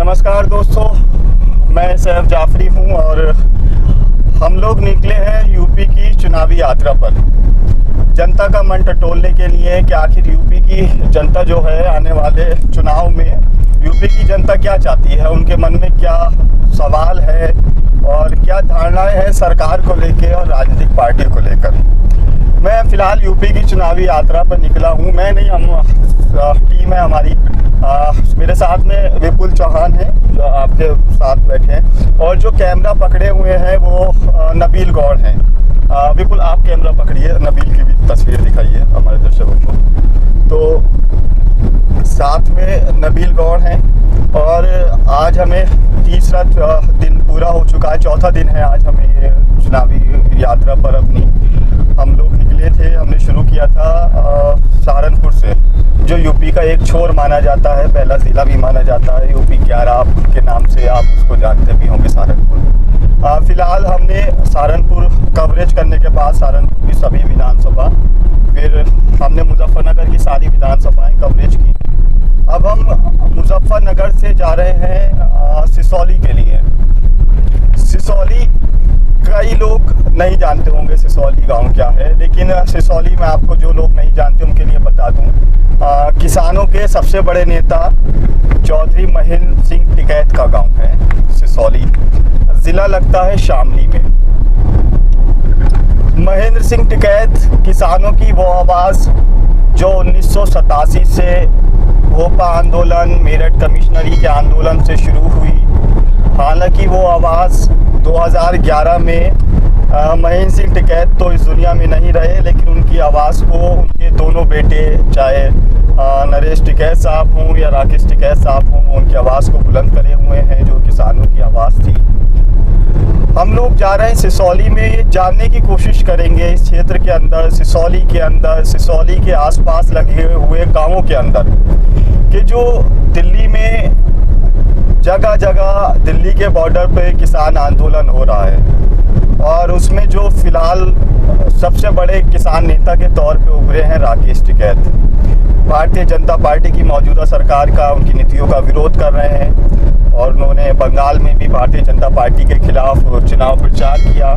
नमस्कार दोस्तों, मैं सैफ जाफरी हूं और हम लोग निकले हैं यूपी की चुनावी यात्रा पर। जनता का मन टटोलने के लिए कि आखिर यूपी की जनता जो है आने वाले चुनाव में यूपी की जनता क्या चाहती है, उनके मन में क्या सवाल है और क्या धारणाएं हैं सरकार को लेकर और राजनीतिक पार्टियों को लेकर। मैं फ़िलहाल यूपी की चुनावी यात्रा पर निकला हूं। मैं नहीं, हम टीम है हमारी। मेरे साथ में विपुल चौहान है जो आपके साथ बैठे हैं, और जो कैमरा पकड़े हुए हैं वो नबील गौड़ हैं। विपुल, आप कैमरा पकड़िए, नबील की भी तस्वीर दिखाइए हमारे दर्शकों को। तो साथ में नबील गौड़ हैं और आज हमें तीसरा दिन पूरा हो चुका है, चौथा दिन है आज हमें ये चुनावी यात्रा पर अपनी। हम लोग निकले थे, हमने शुरू किया था सहारनपुर से, जो यूपी का एक छोर माना जाता है, पहला ज़िला भी माना जाता है यूपी 11 के नाम से, आप उसको जानते भी होंगे सहारनपुर। फ़िलहाल हमने सहारनपुर कवरेज करने के बाद सहारनपुर की सभी विधानसभा, फिर हमने मुजफ्फरनगर की सारी विधानसभाएं कवरेज की। अब हम मुजफ्फरनगर से जा रहे हैं सिसौली के लिए। सिसौली कई लोग नहीं जानते होंगे सिसौली गांव क्या है, लेकिन सिसौली में आपको जो लोग नहीं जानते उनके लिए बता दूं, किसानों के सबसे बड़े नेता चौधरी महेंद्र सिंह टिकैत का गांव है सिसौली। ज़िला लगता है शामली में। महेंद्र सिंह टिकैत किसानों की वो आवाज़ जो 1987 से भोपा आंदोलन, मेरठ कमिश्नरी के आंदोलन से शुरू हुई। हालांकि वो आवाज़ 2011 में महेंद्र सिंह टिकैत तो इस दुनिया में नहीं रहे, लेकिन उनकी आवाज़ को उनके दोनों बेटे, चाहे नरेश टिकैत साहब हों या राकेश टिकैत साहब हों, वो उनकी आवाज़ को बुलंद करे हुए हैं, जो किसानों की आवाज़ थी। हम लोग जा रहे हैं सिसौली में, जानने की कोशिश करेंगे इस क्षेत्र के अंदर, सिसौली के अंदर, सिसौली के आसपास लगे हुए गांवों के अंदर, कि जो दिल्ली में जगह जगह दिल्ली के बॉर्डर पे किसान आंदोलन हो रहा है, और उसमें जो फ़िलहाल सबसे बड़े किसान नेता के तौर पे उभरे हैं राकेश टिकैत। भारतीय जनता पार्टी की मौजूदा सरकार का, उनकी नीतियों का विरोध कर रहे हैं, और उन्होंने बंगाल में भी भारतीय जनता पार्टी के खिलाफ चुनाव प्रचार किया,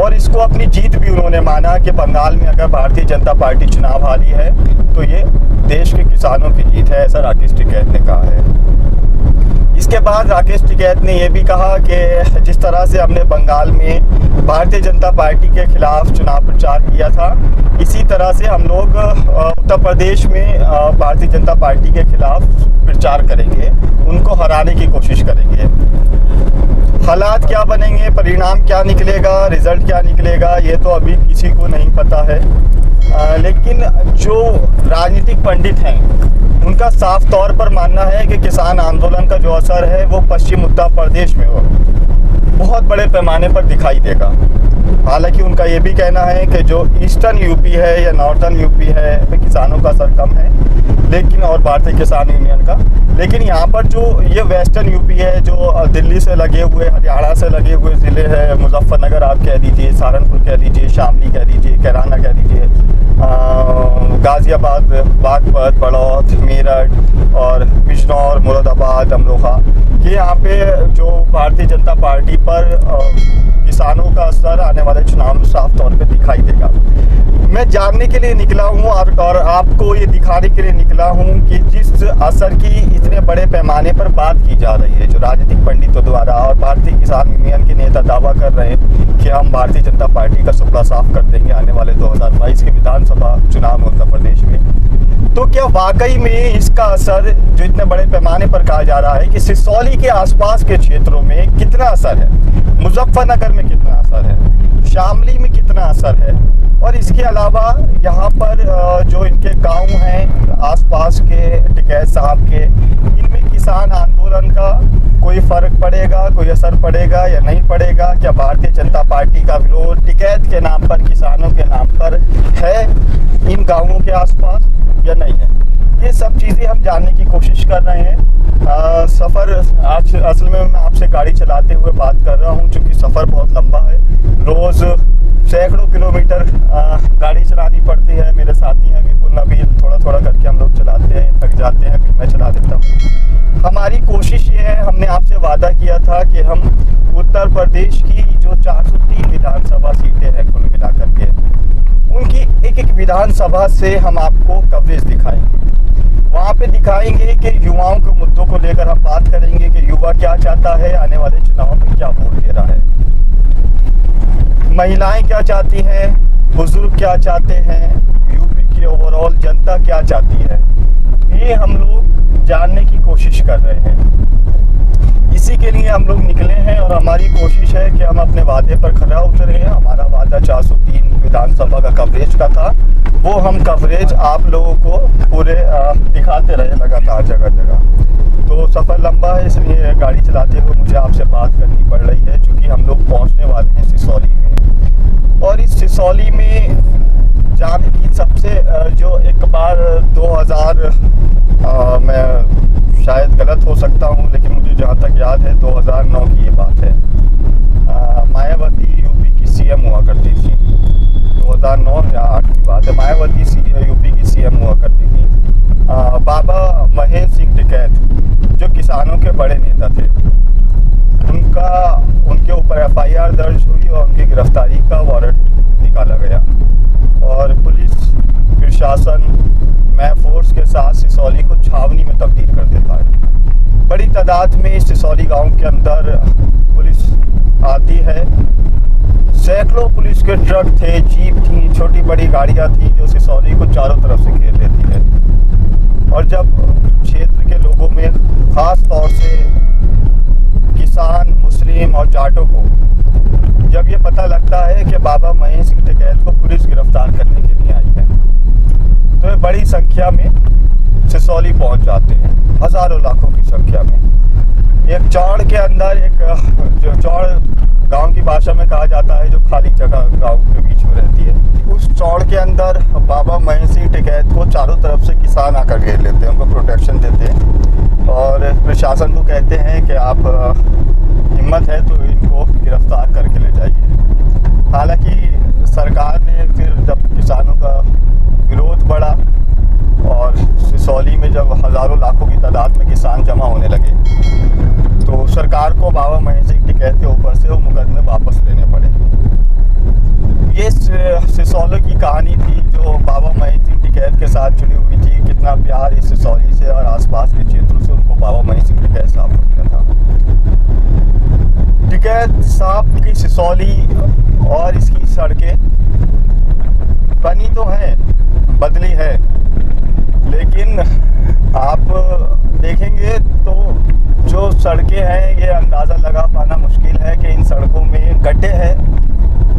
और इसको अपनी जीत भी उन्होंने माना कि बंगाल में अगर भारतीय जनता पार्टी चुनाव हारी है तो ये देश के किसानों की जीत है, ऐसा राकेश टिकैत ने कहा है। इसके बाद राकेश टिकैत ने यह भी कहा कि जिस तरह से हमने बंगाल में भारतीय जनता पार्टी के खिलाफ चुनाव प्रचार किया था, इसी तरह से हम लोग उत्तर प्रदेश में भारतीय जनता पार्टी के खिलाफ प्रचार करेंगे, उनको हराने की कोशिश करेंगे। हालात क्या बनेंगे, परिणाम क्या निकलेगा, रिज़ल्ट क्या निकलेगा, ये तो अभी किसी को नहीं पता है। लेकिन जो राजनीतिक पंडित हैं उनका साफ तौर पर मानना है कि किसान आंदोलन का जो असर है वो पश्चिम उत्तर प्रदेश में बहुत बड़े पैमाने पर दिखाई देगा। हालांकि उनका ये भी कहना है कि जो ईस्टर्न यूपी है या नॉर्थर्न यूपी है पे किसानों का असर कम है, लेकिन और भारतीय किसान यूनियन का, लेकिन यहाँ पर जो ये वेस्टर्न यूपी है, जो दिल्ली से लगे हुए, हरियाणा से लगे हुए ज़िले हैं, मुजफ्फरनगर आप कह दीजिए, सहारनपुर कह दीजिए, शामली कह दीजिए, कैराना कह दीजिए, गाज़ियाबाद, बागपत, बड़ौत, मेरठ और बिजनौर, मुरादाबाद, अमरोहा, कि यहाँ पे जो भारतीय जनता पार्टी पर किसानों का असर आने वाले चुनाव में साफ तौर पे दिखाई देगा। मैं जानने के लिए निकला हूँ और आपको ये दिखाने के लिए निकला हूँ कि जिस असर की इतने बड़े पैमाने पर बात की जा रही है, जो राजनीतिक पंडितों द्वारा और भारतीय किसान यूनियन के नेता दावा कर रहे हैं कि हम भारतीय जनता पार्टी का सुपड़ा साफ कर देंगे आने वाले 2022 के विधानसभा चुनाव में उत्तर प्रदेश में, तो क्या वाकई में इसका असर जो इतने बड़े पैमाने पर कहा जा रहा है कि सिसौली के आसपास के क्षेत्रों में कितना असर है, मुजफ्फरनगर में कितना असर है, शामली में कितना असर है, और इसके अलावा यहाँ पर जो इनके गांव हैं आसपास के टिकैत साहब के, इनमें किसान आंदोलन का कोई फ़र्क पड़ेगा, कोई असर पड़ेगा या नहीं पड़ेगा? क्या भारतीय जनता पार्टी का विरोध टिकैत के नाम पर, किसानों के नाम पर है इन गांवों के आसपास या नहीं है? ये सब चीज़ें हम जानने की कोशिश कर रहे हैं। सफ़र आज असल में मैं आपसे गाड़ी चलाते हुए बात कर रहा हूँ, क्योंकि सफ़र बहुत लंबा है, रोज़ सैकड़ों किलोमीटर गाड़ी चलानी पड़ती है। मेरे साथी हैं विपुल, नबील, थोड़ा थोड़ा करके हम लोग चलाते हैं, थक जाते हैं, फिर मैं चला देता हूँ। हमारी कोशिश ये है, हमने आप था कि हम उत्तर प्रदेश की जो 403 विधानसभा सीटें हैं कुल मिलाकर के, उनकी एक एक विधानसभा से हम आपको कवरेज दिखाएंगे। वहाँ पे दिखाएंगे कि युवाओं के मुद्दों को लेकर हम बात करेंगे कि युवा क्या चाहता है, आने वाले चुनाव में क्या वोट दे रहा है, महिलाएं क्या चाहती हैं, बुजुर्ग क्या चाहते हैं, यूपी की ओवरऑल जनता क्या चाहती है, ये हम लोग जानने की कोशिश कर रहे हैं। इसी के लिए हम लोग निकले हैं और हमारी कोशिश है कि हम अपने वादे पर खरा उतरे हैं। हमारा वादा 403 विधानसभा का कवरेज का था, वो हम कवरेज आप लोगों को पूरे दिखाते रहे लगातार जगह जगह। तो सफ़र लंबा है, इसलिए गाड़ी चलाते हुए मुझे आपसे बात करनी पड़ रही है, क्योंकि हम लोग पहुंचने वाले हैं सिसौली में। और इस सिसौली में जाने की सबसे जो एक बार 2000 मैं शायद गलत हो सकता हूँ, लेकिन मुझे जहाँ तक याद है 2009 की ये बात है। मायावती यूपी की सीएम हुआ करती थी, 2009 या 8 की बात है। मायावती यूपी की सीएम हुआ करती थी। बाबा महेंद्र सिंह टिकैत जो किसानों के बड़े नेता थे, उनके ऊपर एफआईआर दर्ज हुई और उनकी गिरफ्तारी का वारंट निकाला गया। और पुलिस प्रशासन मैं फोर्स के साथ सिसौली को छावनी में तब्दील कर देता है। बड़ी तादाद में सिसौली गांव के अंदर पुलिस आती है। सैकड़ों पुलिस के ट्रक थे, जीप थी, छोटी बड़ी गाड़ियां थी जो सिसौली को चारों तरफ से घेर लेती है। और जब क्षेत्र के लोगों में ख़ास तौर से किसान, मुस्लिम और जाटों को जब ये पता लगता है कि बाबा महेंद्र सिंह टिकैत को पुलिस गिरफ्तार करने के लिए आई है, तो ये बड़ी संख्या में सिसौली पहुंच जाते हैं, हज़ारों लाखों की संख्या में। एक चौड़ के अंदर जो चौड़ गांव की भाषा में कहा जाता है, जो खाली जगह गांव के बीच में रहती है, उस चौड़ के अंदर बाबा महेंद्र सिंह टिकैत को चारों तरफ से किसान आकर घेर लेते हैं, उनको प्रोटेक्शन देते हैं और प्रशासन को कहते हैं कि आप हिम्मत है तो इनको गिरफ्तार करके ले जाइए। हालांकि सरकार ने फिर जब किसानों का विरोध बढ़ा और सिसौली में जब हज़ारों लाखों की तादाद में किसान जमा होने लगे, तो सरकार को बाबा महेंद्र सिंह टिकैत के ऊपर से वो मुकदमे वापस लेने पड़े। ये सिसौली की कहानी थी जो बाबा महेंद्र सिंह टिकैत के साथ जुड़ी हुई थी। कितना प्यार इस सिसौली से और आसपास के क्षेत्रों से उनको बाबा महेंद्र सिंह टिकैत साहब को मिला था। टिकैत साहब की सिसौली और इसकी सड़कें बनी तो हैं, बदली है, लेकिन आप देखेंगे तो जो सड़कें हैं ये अंदाज़ा लगा पाना मुश्किल है कि इन सड़कों में गड्ढे हैं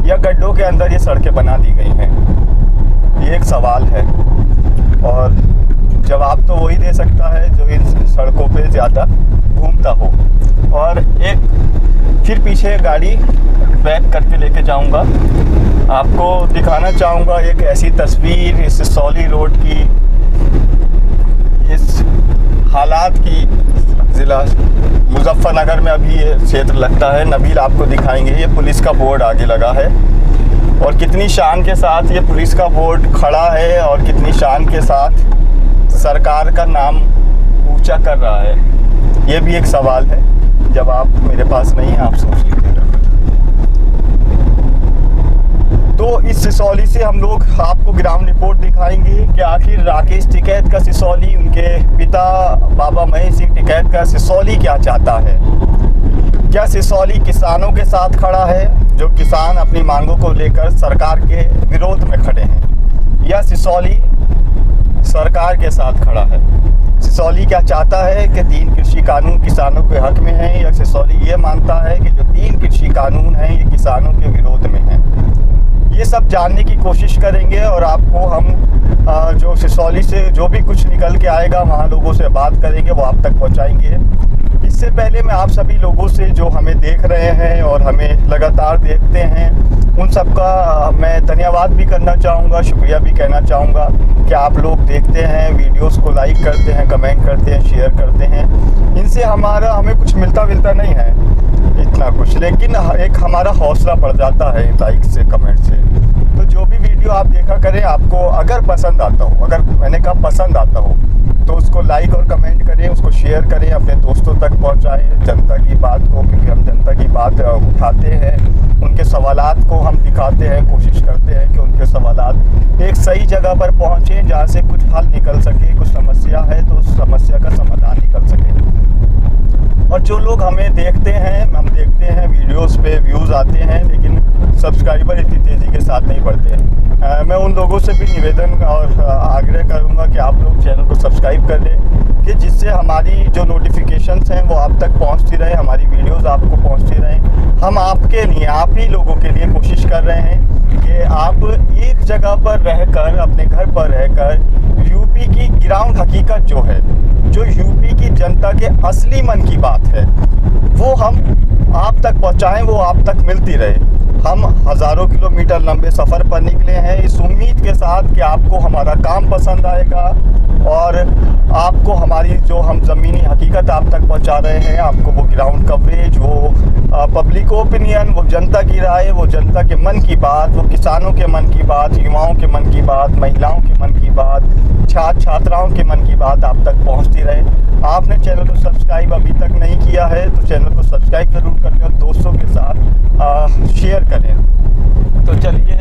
या गड्ढों के अंदर ये सड़कें बना दी गई हैं। ये एक सवाल है और जवाब तो वही दे सकता है जो इन सड़कों पे ज़्यादा घूमता हो। और एक फिर पीछे गाड़ी बैक करके लेके जाऊंगा, आपको दिखाना चाहूँगा एक ऐसी तस्वीर इस सिसौली रोड की, इस हालात की। ज़िला मुजफ्फरनगर में अभी ये क्षेत्र लगता है, नबील आपको दिखाएंगे। ये पुलिस का बोर्ड आगे लगा है और कितनी शान के साथ ये पुलिस का बोर्ड खड़ा है और कितनी शान के साथ सरकार का नाम ऊंचा कर रहा है। ये भी एक सवाल है, जवाब मेरे पास नहीं है, आप सोच लीजिएगा। तो इस सिसौली से हम लोग आपको ग्राउंड रिपोर्ट दिखाएंगे कि आखिर राकेश टिकैत का सिसौली, उनके पिता बाबा महेंद्र सिंह टिकैत का सिसौली क्या चाहता है। क्या सिसौली किसानों के साथ खड़ा है, जो किसान अपनी मांगों को लेकर सरकार के विरोध में खड़े हैं, या सिसौली सरकार के साथ खड़ा है। सिसौली क्या चाहता है कि 3 कृषि कानून किसानों के हक में हैं, या सिसौली ये मानता है कि जो 3 कृषि कानून हैं ये किसानों के विरोध में हैं। ये सब जानने की कोशिश करेंगे और आपको हम जो सिसौली से जो भी कुछ निकल के आएगा वहाँ लोगों से बात करेंगे, वो आप तक पहुँचाएंगे। इससे पहले मैं आप सभी लोगों से जो हमें देख रहे हैं और हमें लगातार देखते हैं, उन सब का मैं धन्यवाद भी करना चाहूँगा, शुक्रिया भी कहना चाहूँगा कि आप लोग देखते हैं, वीडियोस को लाइक करते हैं, कमेंट करते हैं, शेयर करते हैं। इनसे हमें कुछ मिलता नहीं है इतना कुछ, लेकिन एक हमारा हौसला बढ़ जाता है लाइक से, कमेंट से। तो जो भी वीडियो आप देखा करें, आपको अगर पसंद आता हो, अगर मैंने कहा पसंद आता हो, तो उसको लाइक और कमेंट करें, उसको शेयर करें, अपने दोस्तों तक पहुंचाएं जनता की बात को, क्योंकि हम जनता की बात उठाते हैं, उनके सवालात को हम दिखाते हैं, कोशिश करते हैं कि उनके सवालात एक सही जगह पर पहुँचें जहाँ से कुछ हल निकल सके। कुछ समस्या है तो उस समस्या का समाधान निकल सके। और जो लोग हमें देखते हैं, हम देखते हैं वीडियोस पे व्यूज़ आते हैं, लेकिन सब्सक्राइबर इतनी तेज़ी के साथ नहीं बढ़ते हैं। मैं उन लोगों से भी निवेदन और आग्रह करूंगा कि आप लोग चैनल को सब्सक्राइब कर लें, कि जिससे हमारी जो नोटिफिकेशंस हैं वो आप तक पहुंचती रहे, हमारी वीडियोस आपको पहुंचती रहें। हम आपके लिए, आप ही लोगों के लिए कोशिश कर रहे हैं कि आप एक जगह पर रहकर, अपने घर पर रहकर यूपी की ग्राउंड हकीकत जो है, जो यूपी की जनता के असली मन की बात है, वो हम आप तक पहुंचाएं, वो आप तक मिलती रहे। हम हज़ारों किलोमीटर लंबे सफ़र पर निकले हैं इस उम्मीद के साथ कि आपको हमारा काम पसंद आएगा और आपको हमारी जो हम ज़मीनी हकीकत आप तक पहुंचा रहे हैं, आपको वो ग्राउंड कवरेज, वो पब्लिक ओपिनियन, वो जनता की राय, वो जनता के मन की बात, वो किसानों के मन की बात, युवाओं के मन की बात, महिलाओं के मन की बात, छात्र छात्राओं के मन की बात आप तक पहुंचती रहे। आपने चैनल को सब्सक्राइब अभी तक नहीं किया है तो चैनल को सब्सक्राइब ज़रूर करें और दोस्तों के साथ शेयर करें। तो चलिए